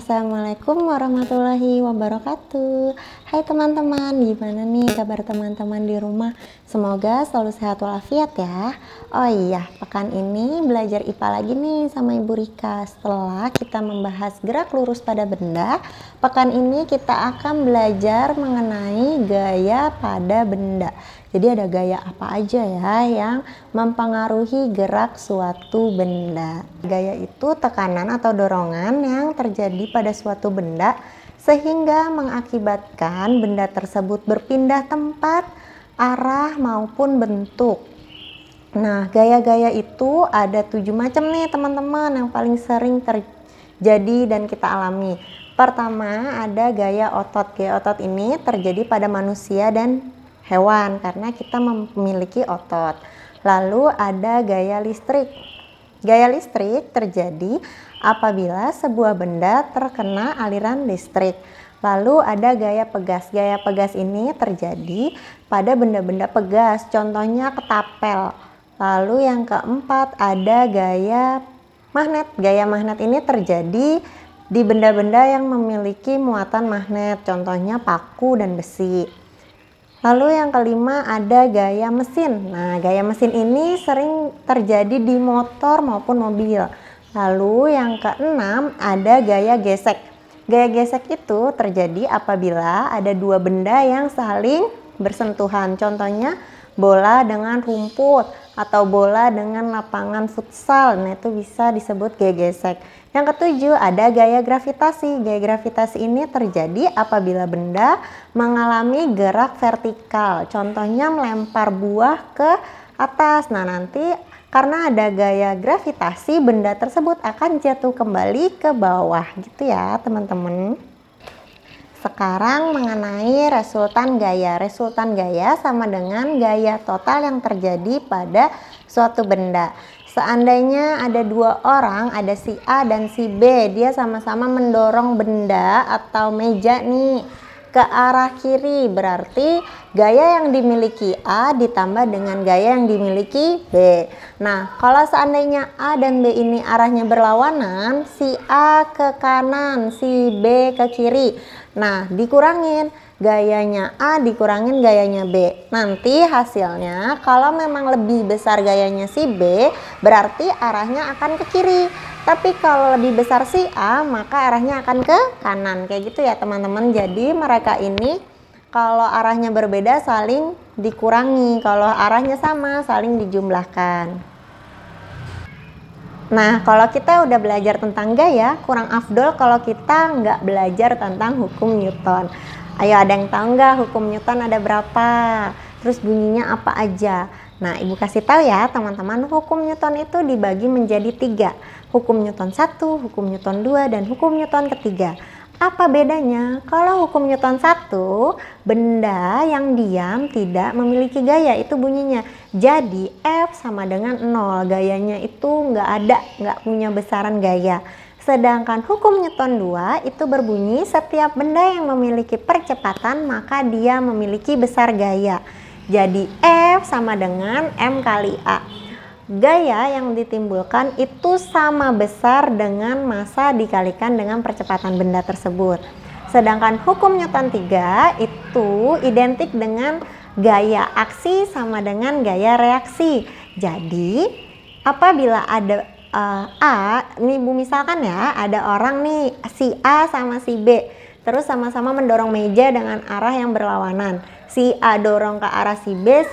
Assalamualaikum warahmatullahi wabarakatuh. Hai teman-teman, gimana nih kabar teman-teman di rumah? Semoga selalu sehat walafiat ya. Oh iya, pekan ini belajar IPA lagi nih sama Ibu Rika. Setelah kita membahas gerak lurus pada benda, pekan ini kita akan belajar mengenai gaya pada benda. Jadi ada gaya apa aja ya yang mempengaruhi gerak suatu benda. Gaya itu tekanan atau dorongan yang terjadi pada suatu benda sehingga mengakibatkan benda tersebut berpindah tempat, arah maupun bentuk. Nah, gaya-gaya itu ada 7 macam nih teman-teman yang paling sering terjadi dan kita alami. Pertama ada gaya otot. Gaya otot ini terjadi pada manusia dan hewan karena kita memiliki otot. Lalu ada gaya listrik. Gaya listrik terjadi apabila sebuah benda terkena aliran listrik. Lalu ada gaya pegas. Gaya pegas ini terjadi pada benda-benda pegas, contohnya ketapel. Lalu yang keempat ada gaya magnet. Gaya magnet ini terjadi di benda-benda yang memiliki muatan magnet, contohnya paku dan besi. Lalu yang kelima ada gaya mesin. Nah, gaya mesin ini sering terjadi di motor maupun mobil. Lalu yang keenam ada gaya gesek. Gaya gesek itu terjadi apabila ada dua benda yang saling bersentuhan. Contohnya bola dengan rumput atau bola dengan lapangan futsal. Nah, itu bisa disebut gaya gesek. Yang ketujuh ada gaya gravitasi. Gaya gravitasi ini terjadi apabila benda mengalami gerak vertikal. Contohnya melempar buah ke atas. Nah, nanti karena ada gaya gravitasi, benda tersebut akan jatuh kembali ke bawah gitu ya teman-teman. Sekarang mengenai resultan gaya. Resultan gaya sama dengan gaya total yang terjadi pada suatu benda. Seandainya ada dua orang, ada si A dan si B, dia sama-sama mendorong benda atau meja nih ke arah kiri, berarti gaya yang dimiliki A ditambah dengan gaya yang dimiliki B. Nah, kalau seandainya A dan B ini arahnya berlawanan, si A ke kanan, si B ke kiri. Nah, dikurangin gayanya A dikurangin gayanya B. Nanti hasilnya kalau memang lebih besar gayanya si B, berarti arahnya akan ke kiri. Tapi kalau lebih besar si A, maka arahnya akan ke kanan. Kayak gitu ya teman-teman. Jadi mereka ini kalau arahnya berbeda saling dikurangi. Kalau arahnya sama saling dijumlahkan. Nah, kalau kita udah belajar tentang gaya, kurang afdol kalau kita nggak belajar tentang hukum Newton. Ayo, ada yang tahu nggak hukum Newton ada berapa? Terus bunyinya apa aja? Nah, Ibu kasih tahu ya teman-teman, hukum Newton itu dibagi menjadi 3. Hukum Newton 1, hukum Newton 2, dan hukum Newton ketiga. Apa bedanya? Kalau hukum Newton 1, benda yang diam tidak memiliki gaya, itu bunyinya. Jadi F sama dengan 0, gayanya itu nggak punya besaran gaya. Sedangkan hukum Newton 2 itu berbunyi setiap benda yang memiliki percepatan maka dia memiliki besar gaya. Jadi F sama dengan M kali A. Gaya yang ditimbulkan itu sama besar dengan massa dikalikan dengan percepatan benda tersebut. Sedangkan hukum Newton 3 itu identik dengan gaya aksi sama dengan gaya reaksi. Jadi apabila ada ini Bu misalkan ya, ada orang nih si A sama si B, terus sama-sama mendorong meja dengan arah yang berlawanan. Si A dorong ke arah si B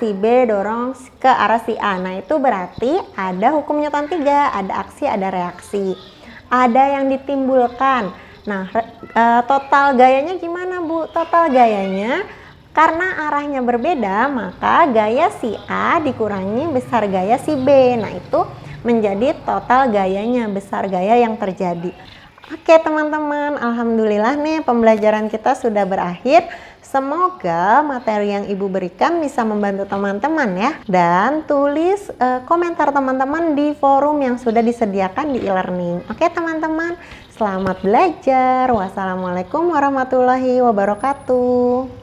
dorong ke arah si A. Nah, itu berarti ada hukum Newton 3, ada aksi, ada reaksi. Ada yang ditimbulkan. Nah, total gayanya gimana Bu? Total gayanya karena arahnya berbeda, maka gaya si A dikurangi besar gaya si B. Nah, itu menjadi total gayanya, besar gaya yang terjadi. Oke teman-teman, alhamdulillah nih pembelajaran kita sudah berakhir. Semoga materi yang Ibu berikan bisa membantu teman-teman ya. Dan tulis komentar teman-teman di forum yang sudah disediakan di e-learning. Oke teman-teman, selamat belajar. Wassalamualaikum warahmatullahi wabarakatuh.